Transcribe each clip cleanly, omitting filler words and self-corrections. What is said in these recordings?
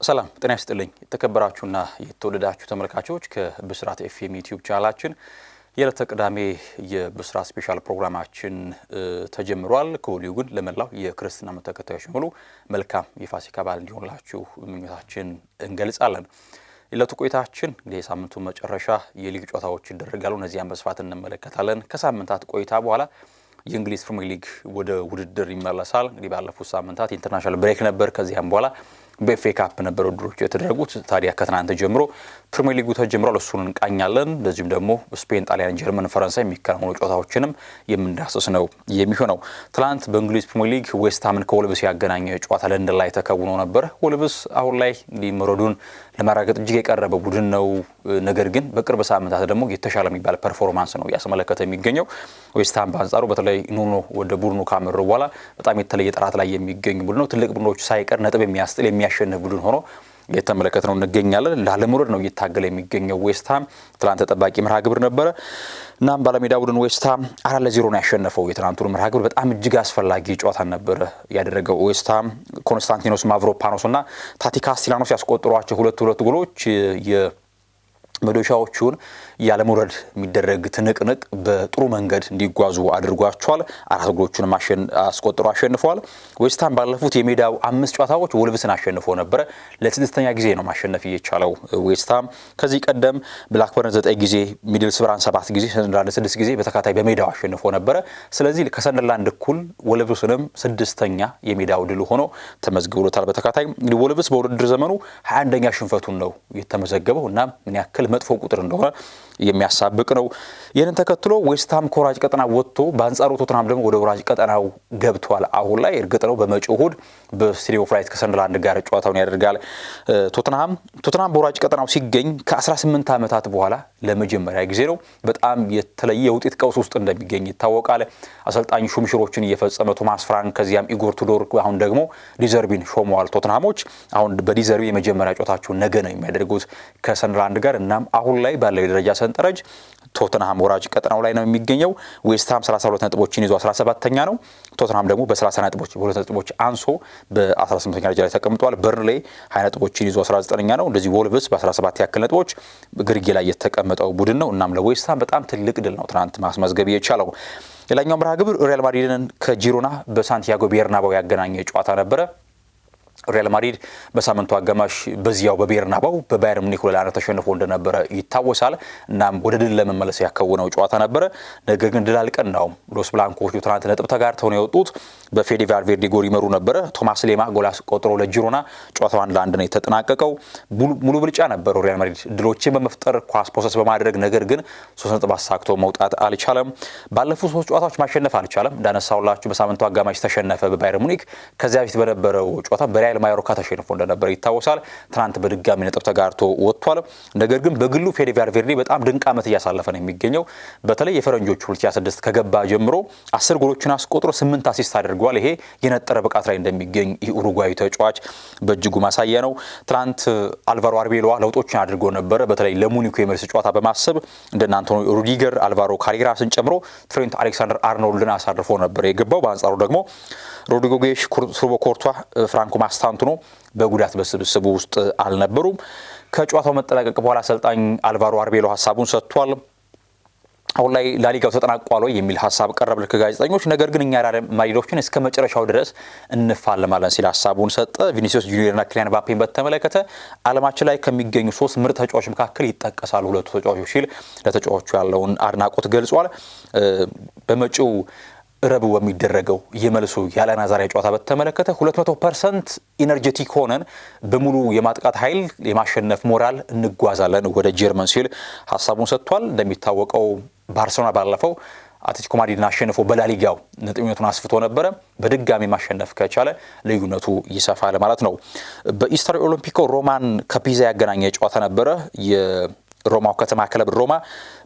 ሰላም ጤና ይስጥልኝ የተከበራችሁና የተወደዳችሁ ተመልካቾች ከብስራት ኤፍኤም ዩቲዩብ ቻናላችን የዕለተ ቅዳሜ የብስራት ስፔሻል ፕሮግራማችን ተጀምሯል። ከወዲሁ ግን ለመላው የክርስትና እምነት ተከታዮች ሁሉ መልካም የፋሲካ በዓል እንዲሆንላችሁ ምኞታችን እንገልጻለን። የዕለቱ ቆይታችን እንግዲህ የሳምንቱ መጨረሻ የሊግ ጨዋታዎች ይደረጋሉ። እነዚያን በስፋት እንመለከታለን። ከሳምንታት ቆይታ በኋላ የእንግሊዝ ፕሪሚየር ሊግ ወደ ውድድር ይመለሳል። እንግዲህ ባለፉት ሳምንታት ኢንተርናሽናል ብሬክ ነበር። ከዚያም በኋላ በኤፍኤ ካፕ ነበር ውድድሮች የተደረጉት። ታዲያ ከትናንት ጀምሮ ፕሪሚየር ሊጉ ተጀምሯል። እሱን እንቃኛለን። እንደዚሁም ደግሞ ስፔን፣ ጣሊያን፣ ጀርመን፣ ፈረንሳይ የሚከናወኑ ጨዋታዎችንም የምንዳስስ ነው የሚሆነው። ትናንት በእንግሊዝ ፕሪሚየር ሊግ ዌስትሃምን ከወልቭስ ያገናኘ ጨዋታ ለንደን ላይ ተከውኖ ነበር። ወልቭስ አሁን ላይ እንግዲህ መውረዱን ለማረጋገጥ እጅግ የቀረበ ቡድን ነው። ነገር ግን በቅርብ ሳምንታት ደግሞ የተሻለ የሚባል ፐርፎርማንስ ነው ያስመለከተ የሚገኘው። ዌስትሃም በአንጻሩ በተለይ ኑኖ ወደ ቡድኑ ካመሩ በኋላ በጣም የተለየ ጥራት ላይ የሚገኝ ቡድን ነው። ትልቅ ቡድኖች ሳይቀር ነጥብ የሚያስጥል የሚያሸንፍ ቡድን ሆኖ የተመለከተነው እንገኛለን። ላለመውረድ ነው እየታገለ የሚገኘው ዌስትሃም። ትላንት ተጠባቂ መርሃ ግብር ነበረ። እናም ባለሜዳ ቡድን ዌስትሃም 4-0 ነው ያሸነፈው። የትናንቱን መርሃ ግብር በጣም እጅግ አስፈላጊ ጨዋታ ነበረ ያደረገው ዌስትሃም። ኮንስታንቲኖስ ማቭሮፓኖስ እና ታቲ ካስቲላኖስ ያስቆጠሯቸው ሁለት ጎሎች መዶሻዎቹን ያለመውረድ የሚደረግ ትንቅንቅ በጥሩ መንገድ እንዲጓዙ አድርጓቸዋል። 4 ጎሎቹን አስቆጥሮ አሸንፈዋል። ዌስትሃም ባለፉት የሜዳው 5 ጨዋታዎች ወልቭስን አሸንፎ ነበረ። ለስድስተኛ ጊዜ ነው ማሸነፍ እየቻለው ዌስትሃም። ከዚህ ቀደም ብላክበርን 9 ጊዜ፣ ሚድልስብራን 7 ጊዜ፣ ሰንደርላንድ 6 ጊዜ በተከታታይ በሜዳው አሸንፎ ነበረ። ስለዚህ ከሰንደርላንድ እኩል ወልቭስንም 6ኛ የሜዳው ድል ሆኖ ተመዝግቦታል። በተከታታይ እንግዲህ ወልቭስ በውድድር ዘመኑ 21ኛ ሽንፈቱን ነው የተመዘገበው እና ምን ያክል መጥፎ ቁጥር እንደሆነ የሚያሳብቅ ነው። ይህንን ተከትሎ ዌስትሃም ከወራጅ ቀጠና ወጥቶ በአንጻሩ ቶተንሃም ደግሞ ወደ ወራጅ ቀጠናው ገብቷል። አሁን ላይ እርግጥ ነው በመጪው እሁድ በስቴዲየም ኦፍ ላይት ከሰንደርላንድ ጋር ጨዋታውን ያደርጋል። ቶተንሃም በወራጅ ቀጠናው ሲገኝ ከ18 ዓመታት በኋላ ለመጀመሪያ ጊዜ ነው። በጣም የተለየ የውጤት ቀውስ ውስጥ እንደሚገኝ ይታወቃል። አሰልጣኝ ሹምሽሮችን እየፈጸመ ቶማስ ፍራንክ፣ ከዚያም ኢጎር ቱዶር፣ አሁን ደግሞ ዲዘርቢን ሾመዋል ቶተንሃሞች። አሁን በዲዘርቢ የመጀመሪያ ጨዋታቸውን ነገ ነው የሚያደርጉት ከሰንደርላንድ ጋር። እናም አሁን ላይ ባለው የደረጃ ሰንጠረዥ ቶተንሃም ወራጅ ቀጠናው ላይ ነው የሚገኘው። ዌስትሃም 32 ነጥቦችን ይዞ 17ኛ ነው። ቶተንሃም ደግሞ በ30 ነጥቦች በ2 ነጥቦች አንሶ በ18ኛ ደረጃ ላይ ተቀምጧል። በርንሌይ 20 ነጥቦችን ይዞ 19ኛ ነው። እንደዚህ ወልቭስ በ17 ያክል ነጥቦች ግርጌ ላይ የተቀመጠው ቡድን ነው። እናም ለዌስትሃም በጣም ትልቅ ድል ነው ትናንት ማስመዝገብ የቻለው። ሌላኛው መርሃ ግብር ሪያል ማድሪድን ከጂሮና በሳንቲያጎ ቤርናባው ያገናኘ ጨዋታ ነበረ። ሪያል ማድሪድ በሳምንቱ አጋማሽ በዚያው በቤርናባው በባየር ሙኒክ 2-1 ተሸንፎ እንደነበረ ይታወሳል። እናም ወደ ድል ለመመለስ ያከወነው ጨዋታ ነበረ። ነገር ግን ድል አልቀናውም። ሎስ ብላንኮቹ ትናንት ነጥብ ተጋርተው ነው የወጡት። በፌዴ ቫልቬርዴ ጎል ይመሩ ነበረ። ቶማስ ሌማ ጎል አስቆጥሮ ለጂሮና ጨዋታው 1-1 ነው የተጠናቀቀው። ሙሉ ብልጫ ነበረው ሪያል ማድሪድ ድሎችን በመፍጠር ኳስ ፖሰስ በማድረግ ነገር ግን 3 ነጥብ አሳክቶ መውጣት አልቻለም። ባለፉት 3 ጨዋታዎች ማሸነፍ አልቻለም። እንዳነሳውላችሁ በሳምንቱ አጋማሽ ተሸነፈ በባየር ሙኒክ። ከዚያ በፊት በነበረው ጨዋታ በሪያል ማዮርካ ተሸንፎ እንደነበር ይታወሳል። ትናንት በድጋሚ ነጥብ ተጋርቶ ወጥቷል። ነገር ግን በግሉ ፌዴ ቫልቬርዴ በጣም ድንቅ ዓመት እያሳለፈ ነው የሚገኘው። በተለይ የፈረንጆቹ 2026 ከገባ ጀምሮ 10 ጎሎችን አስቆጥሮ 8 አሲስት አድርጓል። ይሄ የነጠረ ብቃት ላይ እንደሚገኝ ኡሩጓዊ ተጫዋች በእጅጉ ማሳያ ነው። ትናንት አልቫሮ አርቤሎዋ ለውጦችን አድርጎ ነበረ። በተለይ ለሙኒኩ የመልስ ጨዋታ በማሰብ እንደነ አንቶኒ ሩዲገር፣ አልቫሮ ካሪራስን ጨምሮ ትሬንት አሌክሳንደር አርኖልድን አሳርፎ ነበር የገባው። በአንጻሩ ደግሞ ሮድሪጎ ጌሽ፣ ቱርቦ ኮርቷ፣ ፍራንኮ ማስታንቱኖ በጉዳት በስብስቡ ውስጥ አልነበሩም። ከጨዋታው መጠናቀቅ በኋላ አሰልጣኝ አልቫሮ አርቤሎ ሀሳቡን ሰጥቷል። አሁን ላይ ላሊጋው ተጠናቋል የሚል ሀሳብ ቀረበ ከጋዜጠኞች። ነገር ግን እኛ ማድሪዶችን እስከ መጨረሻው ድረስ እንፋለማለን ሲል ሀሳቡን ሰጠ። ቪኒሲዮስ ጁኒየርና ኪሊያን ምባፔን በተመለከተ ዓለማችን ላይ ከሚገኙ 3 ምርጥ ተጫዋቾች መካከል ይጠቀሳሉ ሁለቱ ተጫዋቾች ሲል ለተጫዋቹ ያለውን አድናቆት ገልጿል። በመጪው ረቡዕ በሚደረገው የመልሱ ያለ ናዛሪያ ጨዋታ በተመለከተ 200% ኢነርጄቲክ ሆነን በሙሉ የማጥቃት ኃይል የማሸነፍ ሞራል እንጓዛለን ወደ ጀርመን ሲል ሀሳቡን ሰጥቷል። እንደሚታወቀው ባርሴሎና ባለፈው አትሌቲኮ ማድሪድን አሸንፎ በላሊጋው ነጥብነቱን አስፍቶ ነበረ። በድጋሚ ማሸነፍ ከቻለ ልዩነቱ ይሰፋል ማለት ነው። በኢስታዲዮ ኦሎምፒኮ ሮማን ከፒዛ ያገናኘ ጨዋታ ነበረ። ሮማው ከተማ ክለብ ሮማ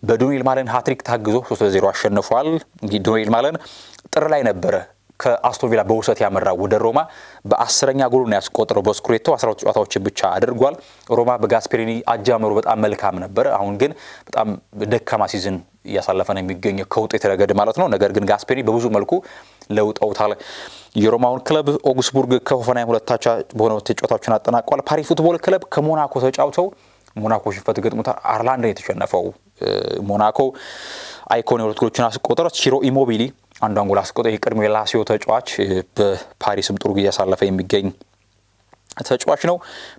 በዶኒል ማለን ሃትሪክ ታግዞ 3-0 አሸንፏል። እንግዲህ ዶኒል ማለን ጥር ላይ ነበረ ከአስቶን ቪላ በውሰት ያመራው ወደ ሮማ በ10ኛ ጎሉን ያስቆጠረው። በስኩዴቶ 12 ጨዋታዎችን ብቻ አድርጓል። ሮማ በጋስፔሪኒ አጃመሩ በጣም መልካም ነበር። አሁን ግን በጣም ደካማ ሲዝን እያሳለፈ ነው የሚገኘው ከውጤት ረገድ ማለት ነው። ነገር ግን ጋስፔሪኒ በብዙ መልኩ ለውጠውታል። የሮማውን ክለብ ኦግስቡርግ ከሆፈንሃይም ሁለታቻ በሆነ ጨዋታዎችን አጠናቋል። ፓሪስ ፉትቦል ክለብ ከሞናኮ ተጫውተው ሞናኮ ሽንፈት ገጥሞታል። አርላንድን የተሸነፈው ሞናኮ አይኮን የሁለት ጎሎችን አስቆጠረ። ቺሮ ኢሞቢሊ አንዷን ጎል አስቆጠረ። የቀድሞ የላሲዮ ተጫዋች በፓሪስም ጥሩ ጊዜ ያሳለፈ የሚገኝ ተጫዋች ነው።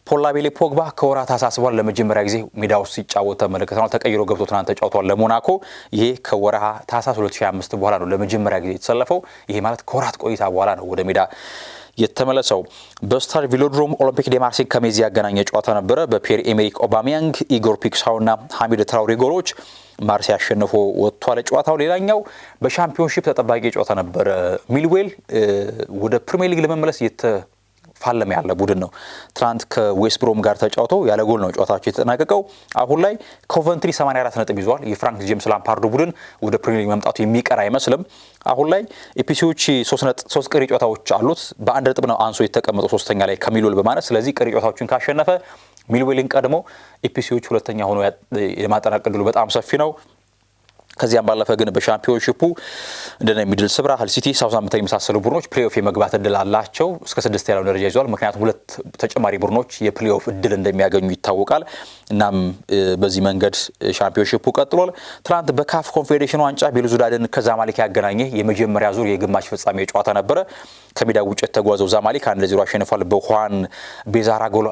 ፖል ላቤሌ ፖግባ ከወራት አሳስቧል። ለመጀመሪያ ጊዜ ሜዳ ውስጥ ሲጫወት ተመልክተናል። ተቀይሮ ገብቶ ትናንት ተጫውቷል ለሞናኮ። ይሄ ከወርሃ ታህሳስ 2025 በኋላ ነው ለመጀመሪያ ጊዜ የተሰለፈው። ይሄ ማለት ከወራት ቆይታ በኋላ ነው ወደ ሜዳ የተመለሰው። በስታድ ቪሎድሮም ኦሎምፒክ ዴ ማርሴይ ከሜዚ ያገናኘ ጨዋታ ነበረ። በፒየር ኤሜሪክ ኦባሚያንግ፣ ኢጎር ፒክሳውና ሐሚድ ትራውሬ ጎሎች ማርሴይ አሸንፎ ወጥቷል። ጨዋታው ሌላኛው በሻምፒዮንሺፕ ተጠባቂ ጨዋታ ነበረ። ሚልዌል ወደ ፕሪሚየር ሊግ ለመመለስ ፋለም ያለ ቡድን ነው። ትናንት ከዌስት ብሮም ጋር ተጫውተው ያለ ጎል ነው ጨዋታቸው የተጠናቀቀው። አሁን ላይ ኮቨንትሪ 84 ነጥብ ይዟል። የፍራንክ ጄምስ ላምፓርድ ቡድን ወደ ፕሪሚየር ሊግ መምጣቱ የሚቀር አይመስልም። አሁን ላይ ኤፒሲዎች 3 ቀሪ ጨዋታዎች አሉት። በአንድ ነጥብ ነው አንሶ የተቀመጠው ሶስተኛ ላይ ከሚልዌል በማለት። ስለዚህ ቀሪ ጨዋታዎችን ካሸነፈ ሚልዌልን ቀድሞ ኤፒሲዎች ሁለተኛ ሆኖ የማጠናቀቅ ዕድሉ በጣም ሰፊ ነው። ከዚያም ባለፈ ግን በሻምፒዮንሺፑ እንደነ ሚድልስብራ፣ ሃል ሲቲ፣ ሳውዛምፕተን የመሳሰሉ ቡድኖች ፕሌይኦፍ የመግባት እድል አላቸው። እስከ 6 ያለው ደረጃ ይዟል። ምክንያቱም 2 ተጨማሪ ቡድኖች የፕሌይኦፍ እድል እንደሚያገኙ ይታወቃል። እናም በዚህ መንገድ ሻምፒዮንሺፑ ቀጥሏል። ትናንት በካፍ ኮንፌዴሬሽን ዋንጫ ቤሉዙዳድን ከዛማሊክ ያገናኘ የመጀመሪያ ዙር የግማሽ ፍጻሜ ጨዋታ ነበረ። ከሜዳ ውጭ የተጓዘው ዛማሊክ 1-0 አሸንፏል በሁዋን ቤዛራ ጎል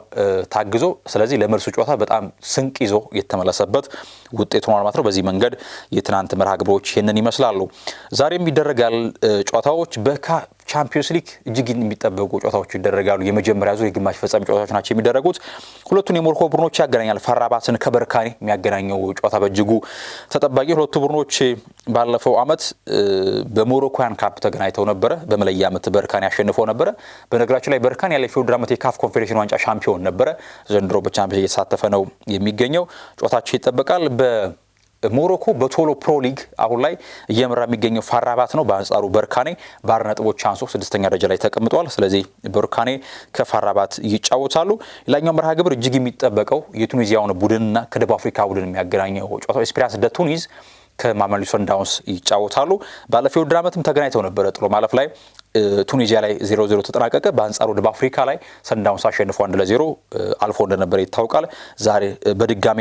ታግዞ። ስለዚህ ለመልሱ ጨዋታ በጣም ስንቅ ይዞ የተመለሰበት ውጤት ሆኗል ማለት ነው። በዚህ መንገድ የትናንት መርሃ ግብሮች ይህንን ይመስላሉ። ዛሬም ይደረጋል ጨዋታዎች። በቻምፒዮንስ ሊግ እጅግ የሚጠበቁ ጨዋታዎች ይደረጋሉ። የመጀመሪያ ዙር የግማሽ ፍጻሜ ጨዋታዎች ናቸው የሚደረጉት። ሁለቱን የሞሮኮ ቡድኖች ያገናኛል። ፋራባትን ከበርካኔ የሚያገናኘው ጨዋታ በእጅጉ ተጠባቂ። ሁለቱ ቡድኖች ባለፈው ዓመት በሞሮኮያን ካፕ ተገናኝተው ነበረ። በመለያ ዓመት በርካኔ አሸንፈው ነበረ። በነገራችን ላይ በርካኔ ያለፈው ውድድር ዓመት የካፍ ኮንፌዴሬሽን ዋንጫ ሻምፒዮን ነበረ። ዘንድሮ በቻምፒዮንስ እየተሳተፈ ነው የሚገኘው። ጨዋታቸው ይጠበቃል። በሞሮኮ በቶሎ ፕሮ ሊግ አሁን ላይ እየመራ የሚገኘው ፋራባት ነው። በአንጻሩ በርካኔ ባር ነጥቦች አንሶ 6ኛ ደረጃ ላይ ተቀምጧል። ስለዚህ በርካኔ ከፋራባት ይጫወታሉ። ሌላኛው መርሃ ግብር እጅግ የሚጠበቀው የቱኒዚያውን ቡድንና ከደቡብ አፍሪካ ቡድን የሚያገናኘው ጨዋታ ኤስፒራንስ ደ ቱኒዝ ከማሜሎዲ ሰንዳውንስ ይጫወታሉ። ባለፈው ውድድር ዓመትም ተገናኝተው ነበረ። ጥሎ ማለፍ ላይ ቱኒዚያ ላይ 0-0 ተጠናቀቀ። በአንጻሩ ደቡብ አፍሪካ ላይ ሰንዳውንስ አሸንፎ 1-0 አልፎ እንደነበረ ይታወቃል። ዛሬ በድጋሜ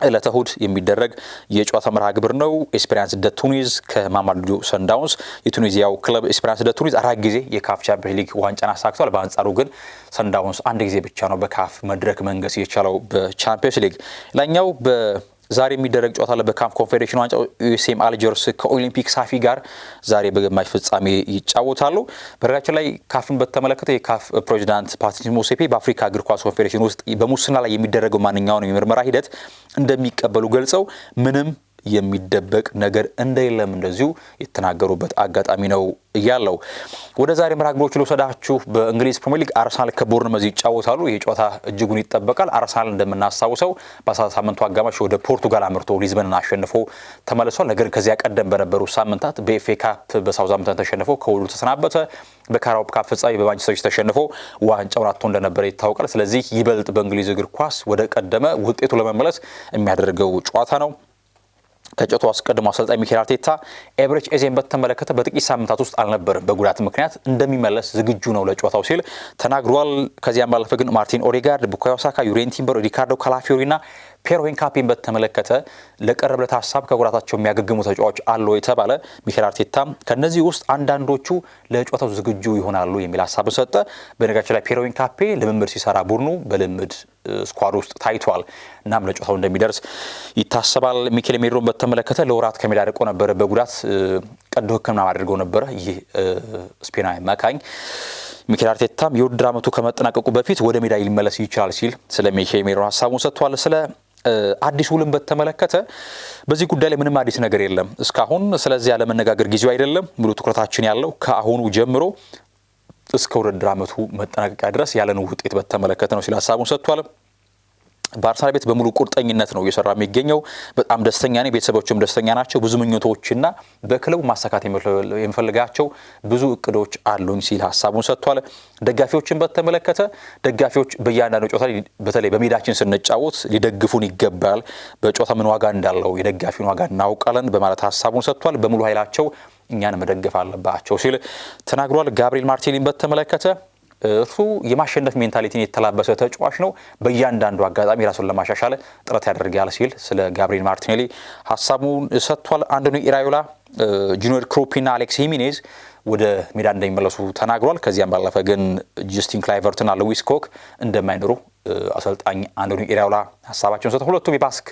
ዕለተ እሁድ የሚደረግ የጨዋታ መርሃ ግብር ነው። ኤስፒራንስ ደ ቱኒዝ ከማሜሎዲ ሰንዳውንስ። የቱኒዚያው ክለብ ኤስፒራንስ ደ ቱኒዝ 4 ጊዜ የካፍ ቻምፒዮንስ ሊግ ዋንጫን አሳክቷል። በአንጻሩ ግን ሰንዳውንስ 1 ጊዜ ብቻ ነው በካፍ መድረክ መንገስ የቻለው በቻምፒዮንስ ሊግ። ላኛው ዛሬ የሚደረግ ጨዋታ ለበካፍ ኮንፌዴሬሽን ዋንጫ ዩኤስኤም አልጀርስ ከኦሊምፒክ ሳፊ ጋር ዛሬ በግማሽ ፍጻሜ ይጫወታሉ። በረጋችን ላይ ካፍን በተመለከተ የካፍ ፕሬዚዳንት ፓትሪስ ሞሴፔ በአፍሪካ እግር ኳስ ኮንፌዴሬሽን ውስጥ በሙስና ላይ የሚደረገው ማንኛውንም የምርመራ ሂደት እንደሚቀበሉ ገልጸው ምንም የሚደበቅ ነገር እንደሌለም እንደዚሁ የተናገሩበት አጋጣሚ ነው ያለው። ወደ ዛሬ መርሃ ግብሮች ልውሰዳችሁ። በእንግሊዝ ፕሪሚየር ሊግ አርሰናል ከቦርንመዝ ይጫወታሉ። ይህ ጨዋታ እጅጉን ይጠበቃል። አርሰናል እንደምናስታውሰው በሳምንቱ አጋማሽ ወደ ፖርቱጋል አምርቶ ሊዝበንን አሸንፎ ተመልሷል። ነገር ከዚያ ቀደም በነበሩ ሳምንታት በኤፍኤ ካፕ በሳውዛምፕተን ተሸንፎ ከውድድሩ ተሰናበተ። በካራባኦ ካፕ ፍጻሜ በማንቸስተር ሲቲ ተሸንፎ ዋንጫውን አጥቶ እንደነበረ ይታወቃል። ስለዚህ ይበልጥ በእንግሊዝ እግር ኳስ ወደ ቀደመ ውጤቱ ለመመለስ የሚያደርገው ጨዋታ ነው። ከጨዋታው አስቀድሞ አሰልጣኝ ሚኬል አርቴታ ኤብሬች ኤዜን በተመለከተ በጥቂት ሳምንታት ውስጥ አልነበረም፣ በጉዳት ምክንያት እንደሚመለስ ዝግጁ ነው ለጨዋታው ሲል ተናግሯል። ከዚያም ባለፈ ግን ማርቲን ኦዴጋርድ፣ ቡካዮ ሳካ፣ ዩሬን ቲምበር፣ ሪካርዶ ካላፊዮሪና ፔሮ ሄንካፒን በተመለከተ ለቀረበለት ሀሳብ ከጉዳታቸው የሚያገግሙ ተጫዋቾች አሉ የተባለ ሚኬል አርቴታ ከነዚህ ውስጥ አንዳንዶቹ ለጨዋታው ዝግጁ ይሆናሉ የሚል ሀሳብ ሰጠ። በነገራችን ላይ ፔሮ ሄንካፒ ልምምድ ሲሰራ ቡድኑ በልምድ ስኳድ ውስጥ ታይቷል። እናም ለጨዋታው እንደሚደርስ ይታሰባል። ሚኬል ሜድሮን በተመለከተ ለወራት ከሜዳ ርቆ ነበረ፣ በጉዳት ቀዶ ሕክምና አድርገው ነበረ። ይህ ስፔናዊ አማካኝ ሚኬል አርቴታም የውድድር ዓመቱ ከመጠናቀቁ በፊት ወደ ሜዳ ሊመለስ ይችላል ሲል ስለ ሚኬል ሜድሮን ሀሳቡን ሰጥቷል። ስለ አዲስ ውልም በተመለከተ በዚህ ጉዳይ ላይ ምንም አዲስ ነገር የለም። እስካሁን ስለዚህ ያለመነጋገር ጊዜው አይደለም። ሙሉ ትኩረታችን ያለው ከአሁኑ ጀምሮ እስከ ውድድር ዓመቱ መጠናቀቂያ ድረስ ያለን ውጤት በተመለከተ ነው ሲል ሀሳቡን ሰጥቷል። በአርሰናል ቤት በሙሉ ቁርጠኝነት ነው እየሰራ የሚገኘው። በጣም ደስተኛ ነኝ፣ ቤተሰቦችም ደስተኛ ናቸው። ብዙ ምኞቶችና በክለቡ ማሳካት የሚፈልጋቸው ብዙ እቅዶች አሉኝ ሲል ሀሳቡን ሰጥቷል። ደጋፊዎችን በተመለከተ ደጋፊዎች በእያንዳንዱ ጨዋታ በተለይ በሜዳችን ስንጫወት ሊደግፉን ይገባል። በጨዋታ ምን ዋጋ እንዳለው የደጋፊውን ዋጋ እናውቃለን በማለት ሀሳቡን ሰጥቷል። በሙሉ ኃይላቸው እኛን መደገፍ አለባቸው ሲል ተናግሯል። ጋብሪኤል ማርቲኔሊን በተመለከተ እርሱ የማሸነፍ ሜንታሊቲን የተላበሰ ተጫዋች ነው። በእያንዳንዱ አጋጣሚ ራሱን ለማሻሻል ጥረት ያደርጋል ሲል ስለ ጋብሪኤል ማርቲኔሊ ሀሳቡን ሰጥቷል። አንቶኒ ኢራዮላ፣ ጁኒየር ክሮፒና አሌክስ ሂሚኔዝ ወደ ሜዳ እንደሚመለሱ ተናግሯል። ከዚያም ባለፈ ግን ጀስቲን ክላይቨርትና ሉዊስ ኮክ እንደማይኖሩ አሰልጣኝ አንቶኒ ኢራዮላ ሀሳባቸውን ሰጥተው ሁለቱም የባስክ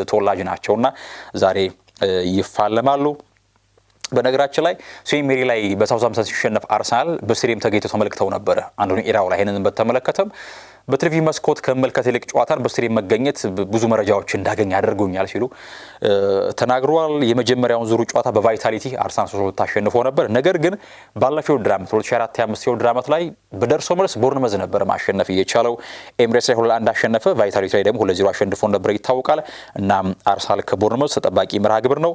ተወላጅ ናቸውና ዛሬ ይፋለማሉ። በነገራችን ላይ ሴንት ሜሪ ላይ በሳውዛምፕተን ሲሸነፍ አርሰናል በስቴዲየም ተገኝተው ተመልክተው ነበር። አንቶኒ ኢራዮላ ይሄንን በተመለከተም በቴሌቪዥን መስኮት ከመመልከት ይልቅ ጨዋታን በስቴዲየም መገኘት ብዙ መረጃዎች እንዳገኝ አድርጎኛል ሲሉ ተናግረዋል። የመጀመሪያውን ዙሩ ጨዋታ በቫይታሊቲ አርሰናል 3-2 አሸንፎ ነበር። ነገር ግን ባለፈው የውድድር ዓመት 2024-25 የውድድር ዓመት ላይ በደርሶ መልስ ቦርንመዝ ነበር ማሸነፍ እየቻለው። ኤምሬትስ ላይ 2-1 አሸነፈ። ቫይታሊቲ ላይ ደግሞ 2-0 አሸንፎ ነበር ይታወቃል። እና አርሰናል ከቦርንመዝ ተጠባቂ መርሃ ግብር ነው።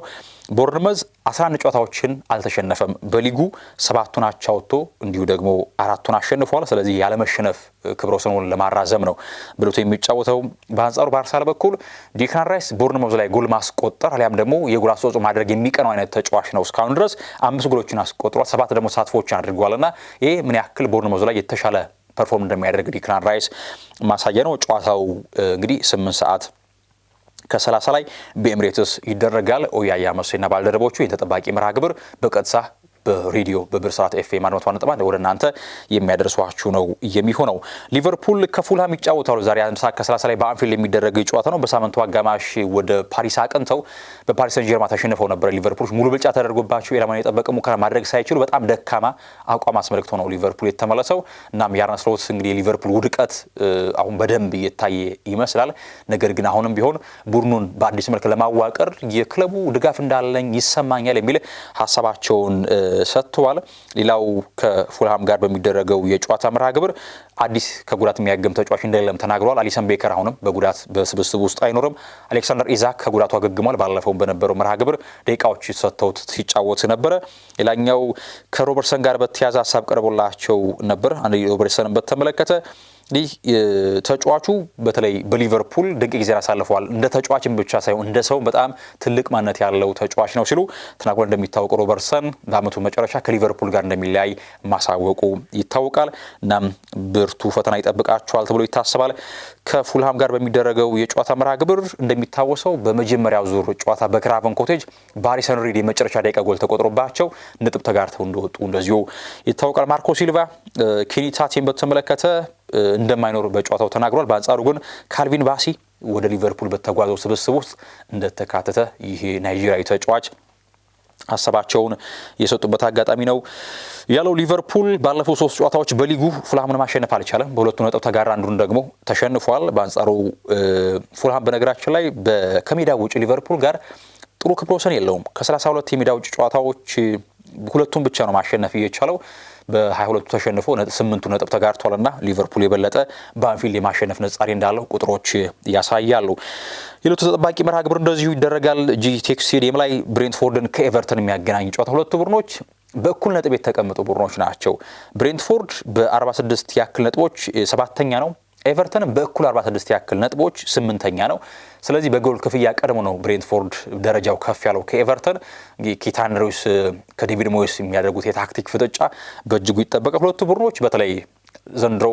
ቦርንመዝ 11 ጨዋታዎችን አልተሸነፈም። በሊጉ 7ቱን አቻ ወጥቶ እንዲሁ ደግሞ 4ቱን አሸንፏል። ስለዚህ ያለመሸነፍ ክብረ ወሰኑን ለማራዘም ነው ብሎት የሚጫወተው። በአንጻሩ በአርሰናል በኩል ዲክላን ራይስ ቦርንመዝ ላይ ጎል ማስቆጠር አሊያም ደግሞ የጎል አስተዋጽኦ ማድረግ የሚቀነው አይነት ተጫዋች ነው። እስካሁን ድረስ 5 ጎሎችን አስቆጥሯል፣ 7 ደግሞ ተሳትፎችን አድርጓልና ይሄ ምን ያክል ቦርንመዝ ላይ የተሻለ ፐርፎርም እንደሚያደርግ ዲክላን ራይስ ማሳያ ነው። ጨዋታው እንግዲህ 8 ሰዓት ከ30 ላይ በኤምሬትስ ይደረጋል። ኦያያ መሴና ባልደረቦቹ የተጠባቂ መርሃ ግብር በቀጥታ በሬዲዮ በብስራት ኤፍኤም 101.1 ወደ እናንተ የሚያደርሷችሁ ነው የሚሆነው። ሊቨርፑል ከፉልሃም ይጫወታሉ ዛሬ 1 ሰዓት ከ30 ላይ በአንፊልድ የሚደረግ ጨዋታ ነው። በሳምንቱ አጋማሽ ወደ ፓሪስ አቅንተው በፓሪስ ሰን ጀርማ ተሸንፈው ነበር። ሊቨርፑል ሙሉ ብልጫ ተደርጎባቸው ኢላማን የጠበቀ ሙከራ ማድረግ ሳይችሉ በጣም ደካማ አቋም አስመልክቶ ነው ሊቨርፑል የተመለሰው። እናም የአርነ ስሎት እንግዲህ የሊቨርፑል ውድቀት አሁን በደንብ እየታየ ይመስላል። ነገር ግን አሁንም ቢሆን ቡድኑን በአዲስ መልክ ለማዋቀር የክለቡ ድጋፍ እንዳለኝ ይሰማኛል የሚል ሀሳባቸውን ሰጥተዋል። ሌላው ከፉልሃም ጋር በሚደረገው የጨዋታ መርሃ ግብር አዲስ ከጉዳት የሚያገም ተጫዋች እንደሌለም ተናግሯል። አሊሰን ቤከር አሁንም በጉዳት በስብስብ ውስጥ አይኖርም። አሌክሳንደር ኢዛክ ከጉዳቱ አገግሟል። ባለፈው በነበረው መርሃ ግብር ደቂቃዎች ሰጥተውት ሲጫወት ነበረ። ሌላኛው ከሮበርትሰን ጋር በተያያዘ ሀሳብ ቀርቦላቸው ነበር። አንድ ሮበርትሰንን በተመለከተ ይህ ተጫዋቹ በተለይ በሊቨርፑል ድንቅ ጊዜ ያሳልፈዋል። እንደ ተጫዋችም ብቻ ሳይሆን እንደ ሰው በጣም ትልቅ ማንነት ያለው ተጫዋች ነው ሲሉ ተናግሯል። እንደሚታወቀው ሮበርትሰን በአመቱ መጨረሻ ከሊቨርፑል ጋር እንደሚለያይ ማሳወቁ ይታወቃል። እናም ብርቱ ፈተና ይጠብቃቸዋል ተብሎ ይታሰባል። ከፉልሃም ጋር በሚደረገው የጨዋታ መርሃ ግብር እንደሚታወሰው በመጀመሪያው ዙር ጨዋታ በክራቨን ኮቴጅ ባሪሰን ሪድ የመጨረሻ ደቂቃ ጎል ተቆጥሮባቸው ነጥብ ተጋርተው እንደወጡ እንደዚሁ ይታወቃል። ማርኮ ሲልቫ ኬኒታቲን በተመለከተ እንደማይኖር በጨዋታው ተናግሯል። በአንጻሩ ግን ካልቪን ባሲ ወደ ሊቨርፑል በተጓዘው ስብስብ ውስጥ እንደተካተተ ይሄ ናይጄሪያዊ ተጫዋች ሀሳባቸውን የሰጡበት አጋጣሚ ነው ያለው። ሊቨርፑል ባለፈው 3 ጨዋታዎች በሊጉ ፉልሃምን ማሸነፍ አልቻለም። በሁለቱ ነጥብ ተጋራ፣ አንዱን ደግሞ ተሸንፏል። በአንጻሩ ፉልሃም በነገራችን ላይ ከሜዳ ውጭ ሊቨርፑል ጋር ጥሩ ክብረ ወሰን የለውም። ከ32 የሜዳ ውጭ ጨዋታዎች ሁለቱን ብቻ ነው ማሸነፍ የቻለው። በ22 ተሸንፎ 8 ነጥብ ተጋርቷልና ሊቨርፑል የበለጠ በአንፊልድ የማሸነፍ ነጻሪ እንዳለው ቁጥሮች ያሳያሉ። የዕለቱ ተጠባቂ መርሃ ግብር እንደዚሁ ይደረጋል። ጂቴክ ስቴዲየም ላይ ብሬንትፎርድን ከኤቨርተን የሚያገናኝ ጨዋታ። ሁለቱ ቡድኖች በእኩል ነጥብ የተቀመጡ ቡድኖች ናቸው። ብሬንትፎርድ በ46 ያክል ነጥቦች 7ኛ ነው። ኤቨርተንም በእኩል 46 ያክል ነጥቦች 8ኛ ነው። ስለዚህ በጎል ክፍያ ቀድሞ ነው ብሬንትፎርድ ደረጃው ከፍ ያለው ከኤቨርተን። ኪታን ሪውስ ከዴቪድ ሞይስ የሚያደርጉት የታክቲክ ፍጥጫ በእጅጉ ይጠበቃል። ሁለቱ ቡድኖች በተለይ ዘንድሮ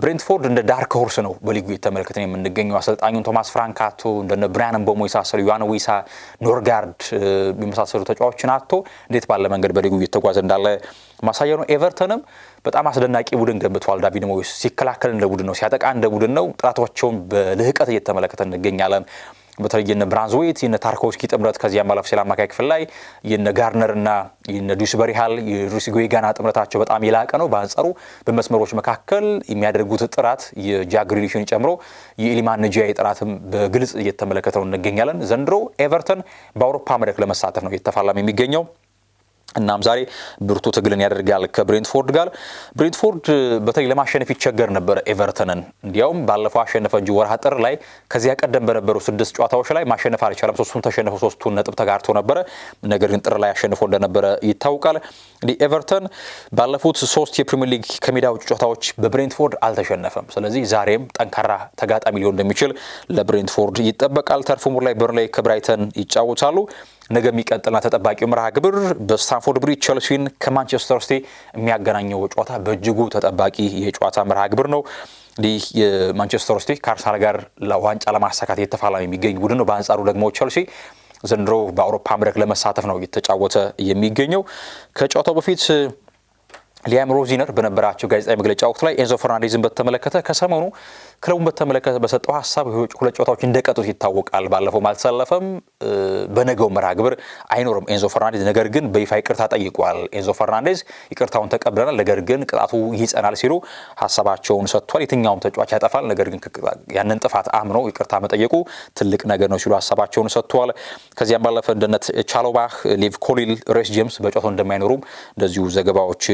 ብሬንትፎርድ እንደ ዳርክ ሆርስ ነው በሊጉ የተመለከተን የምንገኘው። አሰልጣኙን ቶማስ ፍራንካቶ እንደነ ብራያን ምቦሞ የመሳሰሉ ዮሐን ዊሳ፣ ኖርጋርድ የመሳሰሉ ተጫዋቾችን አጥቶ እንዴት ባለ መንገድ በሊጉ እየተጓዘ እንዳለ ማሳያ ነው። ኤቨርተንም በጣም አስደናቂ ቡድን ገንብቷል። ዳቪድ ሞይስ ሲከላከል እንደ ቡድን ነው፣ ሲያጠቃ እንደ ቡድን ነው። ጥራቶቻቸውን በልህቀት እየተመለከተ እንገኛለን። በተለይ የነ ብራንዝዌት የነ ታርኮውስኪ ጥምረት ከዚያ ማለፍ ሲል አማካይ ክፍል ላይ የነ ጋርነርና የነ ዱስበሪ ሃል የሩሲ ጎይጋና ጥምረታቸው በጣም የላቀ ነው። በአንጻሩ በመስመሮች መካከል የሚያደርጉት ጥራት የጃክ ግሪሊሽን ጨምሮ የኢሊማን ነጂያ ጥራትም በግልጽ እየተመለከተው እንገኛለን። ዘንድሮ ኤቨርተን በአውሮፓ መድረክ ለመሳተፍ ነው እየተፋለመ የሚገኘው። እናም ዛሬ ብርቱ ትግልን ያደርጋል ከብሬንትፎርድ ጋር። ብሬንትፎርድ በተለይ ለማሸነፍ ይቸገር ነበር ኤቨርተንን። እንዲያውም ባለፈው አሸነፈ እንጂ ወርሃ ጥር ላይ ከዚያ ቀደም በነበሩ 6 ጨዋታዎች ላይ ማሸነፍ አልቻለም። 3ቱን ተሸንፎ 3ቱን ነጥብ ተጋርቶ ነበረ። ነገር ግን ጥር ላይ አሸንፎ እንደነበረ ይታወቃል። እንግዲህ ኤቨርተን ባለፉት 3 የፕሪሚየር ሊግ ከሜዳ ውጭ ጨዋታዎች በብሬንትፎርድ አልተሸነፈም። ስለዚህ ዛሬም ጠንካራ ተጋጣሚ ሊሆን እንደሚችል ለብሬንትፎርድ ይጠበቃል። ተርፍ ሙር ላይ በርንሌይ ከብራይተን ይጫወታሉ። ነገ የሚቀጥልና ተጠባቂው መርሃ ግብር በስታንፎርድ ብሪጅ ቸልሲን ከማንቸስተር ሲቲ የሚያገናኘው ጨዋታ በእጅጉ ተጠባቂ የጨዋታ መርሃ ግብር ነው። እንዲህ የማንቸስተር ሲቲ ከአርሰናል ጋር ለዋንጫ ለማሳካት የተፋላሚ የሚገኝ ቡድን ነው። በአንጻሩ ደግሞ ቸልሲ ዘንድሮ በአውሮፓ መድረክ ለመሳተፍ ነው እየተጫወተ የሚገኘው። ከጨዋታው በፊት ሊያም ሮዚነር በነበራቸው ጋዜጣዊ መግለጫ ወቅት ላይ ኤንዞ ፈርናንዴዝን በተመለከተ ከሰሞኑ ክለቡን በተመለከተ በሰጠው ሐሳብ ሁለት ጨዋታዎች እንደቀጡት ይታወቃል። ባለፈው አልተሰለፈም፣ በነገው መርሃ ግብር አይኖርም ኤንዞ ፈርናንዴዝ። ነገር ግን በይፋ ይቅርታ ጠይቋል። ኤንዞ ፈርናንዴዝ ይቅርታውን ተቀብለናል፣ ነገር ግን ቅጣቱ ይጸናል ሲሉ ሐሳባቸውን ሰጥቷል። የትኛውም ተጫዋች ያጠፋል፣ ነገር ግን ያንን ጥፋት አምኖ ይቅርታ መጠየቁ ትልቅ ነገር ነው ሲሉ ሐሳባቸውን ሰጥቷል። ከዚያም ባለፈ እንደነት ቻሎባህ፣ ሊቭ ኮሊል፣ ሬስ ጄምስ በጨዋታው እንደማይኖሩም እንደዚሁ ዘገባዎች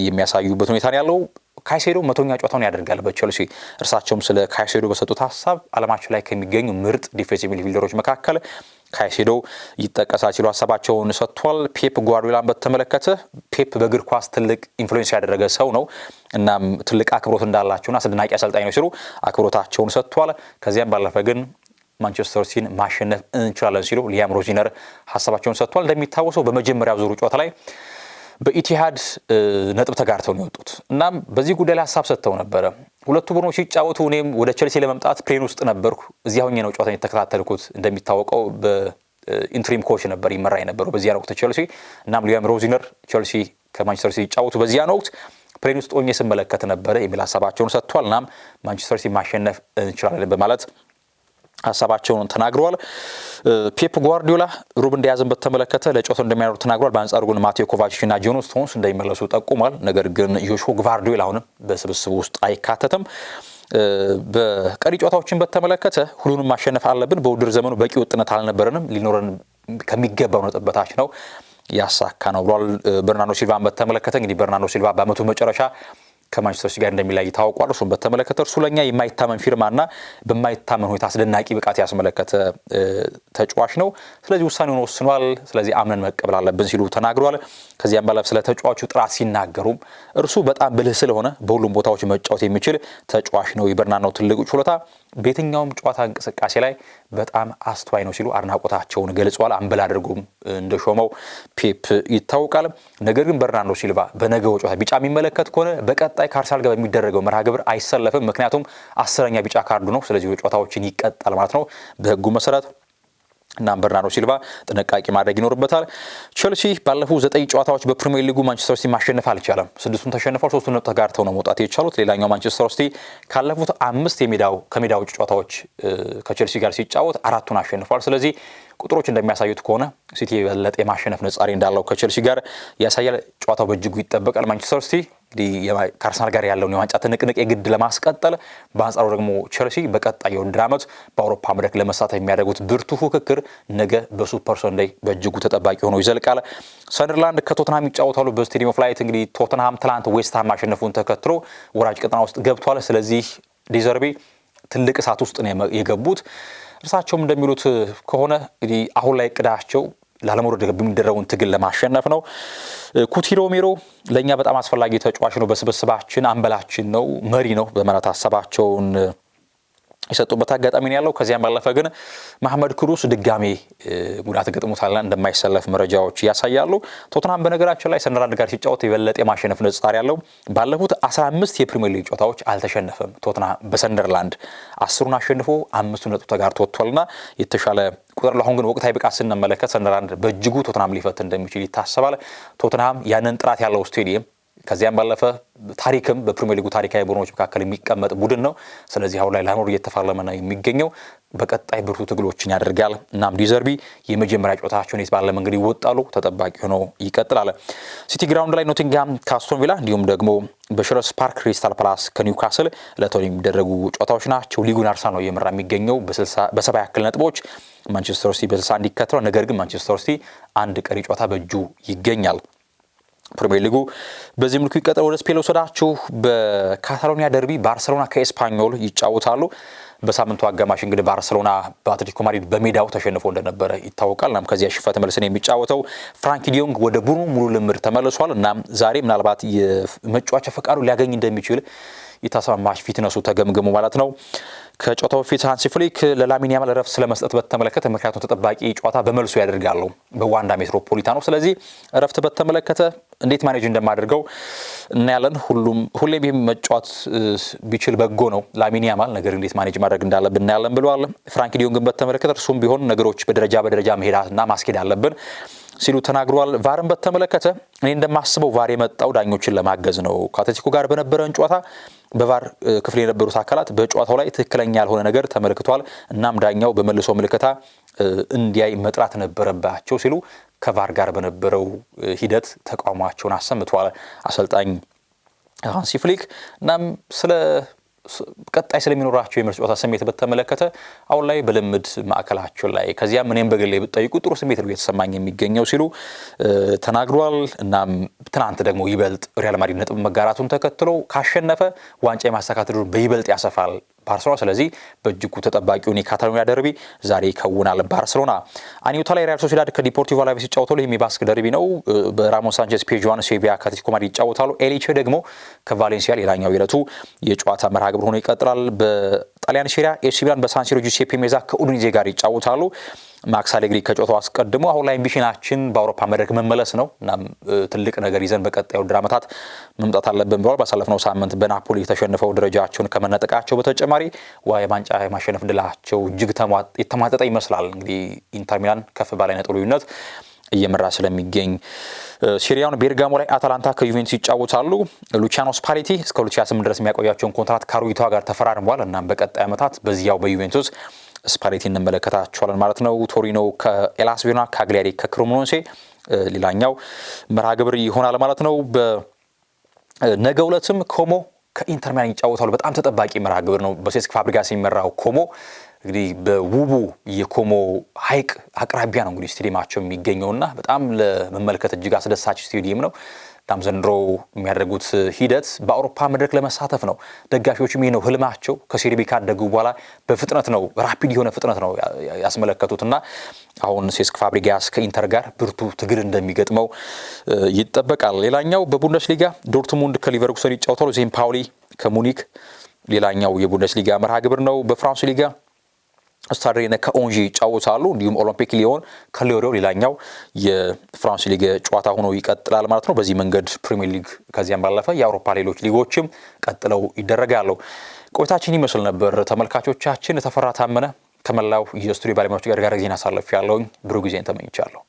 የሚያሳዩበት ሁኔታ ነው ያለው። ካይሴዶ 100ኛ ጨዋታውን ያደርጋል በቸልሲ። እርሳቸውም ስለ ካይሴዶ በሰጡት ሐሳብ ዓለማችን ላይ ከሚገኙ ምርጥ ዲፌንሲቭ ሚድፊልደሮች መካከል ካይሴዶ ይጠቀሳል ሲሉ ሐሳባቸውን ሰጥቷል። ፔፕ ጓርዲዮላን በተመለከተ ፔፕ በእግር ኳስ ትልቅ ኢንፍሉዌንስ ያደረገ ሰው ነው፣ እናም ትልቅ አክብሮት እንዳላቸውና አስደናቂ አሰልጣኝ ነው ሲሉ አክብሮታቸውን ሰጥቷል። ከዚያም ባለፈ ግን ማንቸስተር ሲቲን ማሸነፍ እንችላለን ሲሉ ሊያም ሮዚነር ሐሳባቸውን ሰጥቷል። እንደሚታወሰው በመጀመሪያው ዙር ጨዋታ ላይ በኢቲሃድ ነጥብ ተጋርተው ነው የወጡት። እናም በዚህ ጉዳይ ላይ ሐሳብ ሰጥተው ነበረ። ሁለቱ ቡድኖች ሲጫወቱ እኔም ወደ ቸልሲ ለመምጣት ፕሌን ውስጥ ነበርኩ። እዚያ ሆኜ ነው ጨዋታውን የተከታተልኩት። እንደሚታወቀው በኢንትሪም ኮች ነበር ይመራ የነበረው በዚያ ወቅት ቸልሲ። እናም ሊያም ሮዚነር ቸልሲ ከማንቸስተር ሲቲ ሲጫወቱ በዚያ ወቅት ፕሌን ውስጥ ሆኜ ስመለከት ነበረ የሚል ሐሳባቸውን ሰጥቷል። እናም ማንቸስተር ሲቲ ማሸነፍ እንችላለን በማለት ሐሳባቸውን ተናግረዋል። ፔፕ ጓርዲዮላ ሩበን ዲያዝን በተመለከተ ለጨዋታው እንደማይኖር ተናግሯል። በአንጻሩ ግን ማቴዮ ኮቫቺች እና ጆን ስቶንስ እንደሚመለሱ ጠቁሟል። ነገር ግን ጆሹዋ ግቫርዲዮላ አሁንም በስብስቡ ውስጥ አይካተትም። በቀሪ ጨዋታዎችን በተመለከተ ሁሉንም ማሸነፍ አለብን። በውድድር ዘመኑ በቂ ውጥነት አልነበረንም። ሊኖረን ከሚገባው ነጥብ በታች ነው ያሳካ ነው ብሏል። በርናርዶ ሲልቫን በተመለከተ እንግዲህ በርናርዶ ሲልቫ በአመቱ መጨረሻ ከማንቸስተር ሲቲ ጋር እንደሚለይ ታውቋል። እሱን በተመለከተ እርሱ ለኛ የማይታመን ፊርማና በማይታመን ሁኔታ አስደናቂ ብቃት ያስመለከተ ተጫዋች ነው። ስለዚህ ውሳኔውን ወስኗል። ስለዚህ አምነን መቀበል አለብን ሲሉ ተናግሯል። ከዚያም ባለፈ ስለ ተጫዋቹ ጥራት ሲናገሩም እርሱ በጣም ብልህ ስለሆነ በሁሉም ቦታዎች መጫወት የሚችል ተጫዋች ነው። የበርናርዶ ትልቁ ችሎታ በየትኛውም ጨዋታ እንቅስቃሴ ላይ በጣም አስተዋይ ነው ሲሉ አድናቆታቸውን ገልጸዋል። አምበል አድርጎም እንደሾመው ፔፕ ይታወቃል። ነገር ግን በርናርዶ ሲልቫ በነገው ጨዋታ ቢጫ የሚመለከት ከሆነ በቀጣይ ከአርሰናል ጋር በሚደረገው መርሃ ግብር አይሰለፍም። ምክንያቱም 10ኛ ቢጫ ካርዱ ነው። ስለዚህ ጨዋታዎችን ይቀጣል ማለት ነው በህጉ መሰረት። እና በርናርዶ ሲልቫ ጥንቃቄ ማድረግ ይኖርበታል። ቸልሲ ባለፉት 9 ጨዋታዎች በፕሪሚየር ሊጉ ማንቸስተር ሲቲ ማሸነፍ አልቻለም። 6ቱን ተሸንፏል፣ 3ቱን ነጥብ ተጋርተው ነው መውጣት የቻሉት። ሌላኛው ማንቸስተር ሲቲ ካለፉት 5 ከሜዳው ውጭ ጨዋታዎች ከቸልሲ ጋር ሲጫወት 4ቱን አሸንፏል። ስለዚህ ቁጥሮች እንደሚያሳዩት ከሆነ ሲቲ የበለጠ የማሸነፍ ነጻሪ እንዳለው ከቸልሲ ጋር ያሳያል። ጨዋታው በእጅጉ ይጠበቃል። ማንቸስተር ሲቲ ከአርሰናል ጋር ያለውን የዋንጫ ትንቅንቅ የግድ ለማስቀጠል፣ በአንጻሩ ደግሞ ቸልሲ በቀጣይ የውድድር ዓመት በአውሮፓ መድረክ ለመሳተፍ የሚያደርጉት ብርቱ ፉክክር ነገ በሱፐር ሰንደይ በእጅጉ ተጠባቂ ሆኖ ይዘልቃል። ሰንደርላንድ ከቶተንሃም ይጫወታሉ በስቴዲየም ኦፍ ላይት። እንግዲህ ቶተንሃም ትላንት ዌስትሃም ማሸነፉን ተከትሎ ወራጅ ቀጠና ውስጥ ገብቷል። ስለዚህ ዲዘርቢ ትልቅ እሳት ውስጥ ነው የገቡት። እርሳቸውም እንደሚሉት ከሆነ እንግዲህ አሁን ላይ እቅዳቸው ላለመውረድ በሚደረገውን ትግል ለማሸነፍ ነው። ኩቲሮ ሜሮ ለእኛ በጣም አስፈላጊ ተጫዋች ነው፣ በስብስባችን አምበላችን ነው፣ መሪ ነው በማለት ሀሳባቸውን የሰጡበት አጋጣሚ ነው ያለው። ከዚያም ባለፈ ግን መሐመድ ኩዱስ ድጋሜ ጉዳት ገጥሞታልና እንደማይሰለፍ መረጃዎች ያሳያሉ። ቶተንሃም በነገራችን ላይ ሰንደርላንድ ጋር ሲጫወት የበለጠ የማሸነፍ ነጻሪ ያለው ባለፉት 15 የፕሪሚየር ሊግ ጨዋታዎች አልተሸነፈም። ቶተንሃም በሰንደርላንድ 10ን አሸንፎ 5 ነጥብ ተጋርቶ ወጥቷልና የተሻለ ቁጥር ለአሁን ግን ወቅታዊ ብቃት ስንመለከት ሰንደርላንድ በእጅጉ ቶተንሃም ሊፈት እንደሚችል ይታሰባል። ቶተንሃም ያንን ጥራት ያለው ስቴዲየም ከዚያም ባለፈ ታሪክም በፕሪሚየር ሊጉ ታሪካዊ ቡድኖች መካከል የሚቀመጥ ቡድን ነው። ስለዚህ አሁን ላይ ላኖር እየተፋለመ ነው የሚገኘው። በቀጣይ ብርቱ ትግሎችን ያደርጋል። እናም ዲዘርቢ የመጀመሪያ ጨዋታቸውን ባለ መንገድ ይወጣሉ፣ ተጠባቂ ሆኖ ይቀጥላል። ሲቲ ግራውንድ ላይ ኖቲንግሃም ከአስቶን ቪላ እንዲሁም ደግሞ በሽረስ ፓርክ ክሪስታል ፓላስ ከኒውካስል ለቶኒ የሚደረጉ ጨዋታዎች ናቸው። ሊጉን አርሰናል ነው እየመራ የሚገኘው በ70 ያክል ነጥቦች፣ ማንቸስተር ሲቲ በ61 ይከተላል። ነገር ግን ማንቸስተር ሲቲ አንድ ቀሪ ጨዋታ በእጁ ይገኛል። ፕሪሚየር ሊጉ በዚህ መልኩ ይቀጥላል። ወደ ስፔን ወሰዳችሁ። በካታሎኒያ ደርቢ ባርሴሎና ከኤስፓኞል ይጫወታሉ። በሳምንቱ አጋማሽ እንግዲህ ባርሴሎና በአትሌቲኮ ማድሪድ በሜዳው ተሸንፎ እንደነበረ ይታወቃል። እናም ከዚያ ሽንፈት መልሰን የሚጫወተው ፍራንኪ ዲዮንግ ወደ ቡድኑ ሙሉ ልምድ ተመልሷል። እናም ዛሬ ምናልባት የመጫወቻ ፈቃዱ ሊያገኝ እንደሚችል ይታሰማማሽ ፊትነሱ ተገምግሙ ማለት ነው። ከጨዋታው ፊት ሃንሲ ፍሊክ ለላሚን ያማል ረፍት ስለመስጠት በተመለከተ ምክንያቱም ተጠባቂ ጨዋታ በመልሶ ያደርጋሉ በዋንዳ ሜትሮፖሊታኖ ስለዚህ ረፍት በተመለከተ እንዴት ማኔጅ እንደማደርገው እናያለን። ሁሌም መጫወት ቢችል በጎ ነው ላሚን ያማል ነገር እንዴት ማኔጅ ማድረግ እንዳለብን እናያለን ብለዋል። ፍራንኪ ዲዮንግን በተመለከተ እርሱም ቢሆን ነገሮች በደረጃ መሄድና ማስኬድ አለብን ሲሉ ተናግሯል። ቫርን በተመለከተ እኔ እንደማስበው ቫር የመጣው ዳኞችን ለማገዝ ነው። ከአትሌቲኮ ጋር በነበረን ጨዋታ በቫር ክፍል የነበሩት አካላት በጨዋታው ላይ ትክክለኛ ያልሆነ ነገር ተመልክቷል እናም ዳኛው በመልሶ ምልከታ እንዲያይ መጥራት ነበረባቸው ሲሉ ከቫር ጋር በነበረው ሂደት ተቃውሟቸውን አሰምተዋል አሰልጣኝ ሃንሲ ፍሊክ። እናም ስለ ቀጣይ ስለሚኖራቸው የምርጫ ጨዋታ ስሜት በተመለከተ አሁን ላይ በልምድ ማዕከላቸው ላይ ከዚያም እኔም በግሌ ብጠይቁ ጥሩ ስሜት ነው የተሰማኝ የሚገኘው ሲሉ ተናግሯል። እናም ትናንት ደግሞ ይበልጥ ሪያል ማድሪድ ነጥብ መጋራቱን ተከትሎ ካሸነፈ ዋንጫ የማሳካት ዕድሉን በይበልጥ ያሰፋል ባርሴሎና። ስለዚህ በእጅጉ ተጠባቂውን የካታሎኒያ ደርቢ ዛሬ ይከውናል ባርሴሎና። አኒዮታ ላይ ሪያል ሶሲዳድ ከዲፖርቲቮ አላቬስ ይጫወታሉ። ይህ የባስክ ደርቢ ነው። በራሞን ሳንቼዝ ፔጁዋን ሴቪያ ከአትሌቲኮ ማድሪድ ይጫወታሉ። ኤሊቼ ደግሞ ከቫሌንሲያ ሌላኛው የዕለቱ የጨዋታ መርሃ ግብር ሆኖ ይቀጥላል። በጣሊያን ሴሪያ ኤሲ ሚላን በሳንሲሮ ጁሴፔ ሜዛ ከኡዲኔዜ ጋር ይጫወታሉ። ማክስ አሌግሪ ከጨዋታው አስቀድሞ አሁን ላይ አምቢሽናችን በአውሮፓ መድረክ መመለስ ነው እናም ትልቅ ነገር ይዘን በቀጣዩ ውድድር ዓመታት መምጣት አለብን ብለዋል። ባሳለፍነው ሳምንት በናፖሊ ተሸንፈው ደረጃቸውን ከመነጠቃቸው በተጨማሪ ዋንጫ የማሸነፍ ድላቸው እጅግ የተሟጠጠ ይመስላል። እንግዲህ ኢንተር ሚላን ከፍ ባለ ነጥብ ልዩነት እየመራ ስለሚገኝ ሲሪያውን ቤርጋሞ ላይ አታላንታ ከዩቬንቱስ ይጫወታሉ። ሉቺያኖ ስፓሌቲ እስከ 2028 ድረስ የሚያቆያቸውን ኮንትራት ካሩይቷ ጋር ተፈራርሟል። እናም በቀጣይ ዓመታት በዚያው በዩቬንቱስ ስፓሌቲ እንመለከታቸዋለን ማለት ነው። ቶሪኖ ከኤላስ ቬሮና፣ ካግሊያሪ ከክሬሞኔሴ ሌላኛው መርሃ ግብር ይሆናል ማለት ነው። በነገው ዕለትም ኮሞ ከኢንተር ሚላን ይጫወታሉ። በጣም ተጠባቂ መርሃ ግብር ነው። በሴስክ ፋብሪጋስ የሚመራው ኮሞ እንግዲህ በውቡ የኮሞ ሐይቅ አቅራቢያ ነው እንግዲህ ስቴዲየማቸው የሚገኘውና በጣም ለመመልከት እጅግ አስደሳች ስቴዲየም ነው። በጣም ዘንድሮ የሚያደርጉት ሂደት በአውሮፓ መድረክ ለመሳተፍ ነው። ደጋፊዎችም ይሄ ነው ህልማቸው። ከሴሪ ቢ ካደጉ በኋላ በፍጥነት ነው ራፒድ የሆነ ፍጥነት ነው ያስመለከቱትና አሁን ሴስክ ፋብሪጋስ ከኢንተር ጋር ብርቱ ትግል እንደሚገጥመው ይጠበቃል። ሌላኛው በቡንደስሊጋ ዶርትሙንድ ከሊቨርኩሰን ይጫወታሉ። ዜም ፓውሊ ከሙኒክ ሌላኛው የቡንደስሊጋ መርሃ ግብር ነው። በፍራንስ ሊጋ ስታድ ሬነ ከኦንጂ ይጫወታሉ። እንዲሁም ኦሎምፒክ ሊዮን ከሊዮሪዮ ሌላኛው የፍራንስ ሊግ ጨዋታ ሆኖ ይቀጥላል ማለት ነው። በዚህ መንገድ ፕሪሚየር ሊግ ከዚያም ባለፈ የአውሮፓ ሌሎች ሊጎችም ቀጥለው ይደረጋሉ። ቆይታችን ይመስል ነበር ተመልካቾቻችን። ተፈራ ታመነ ከመላው የስቱዲዮ ባለሙያዎች ጋር ጊዜን አሳልፌያለሁ። ብሩህ ጊዜን ተመኝቻለሁ።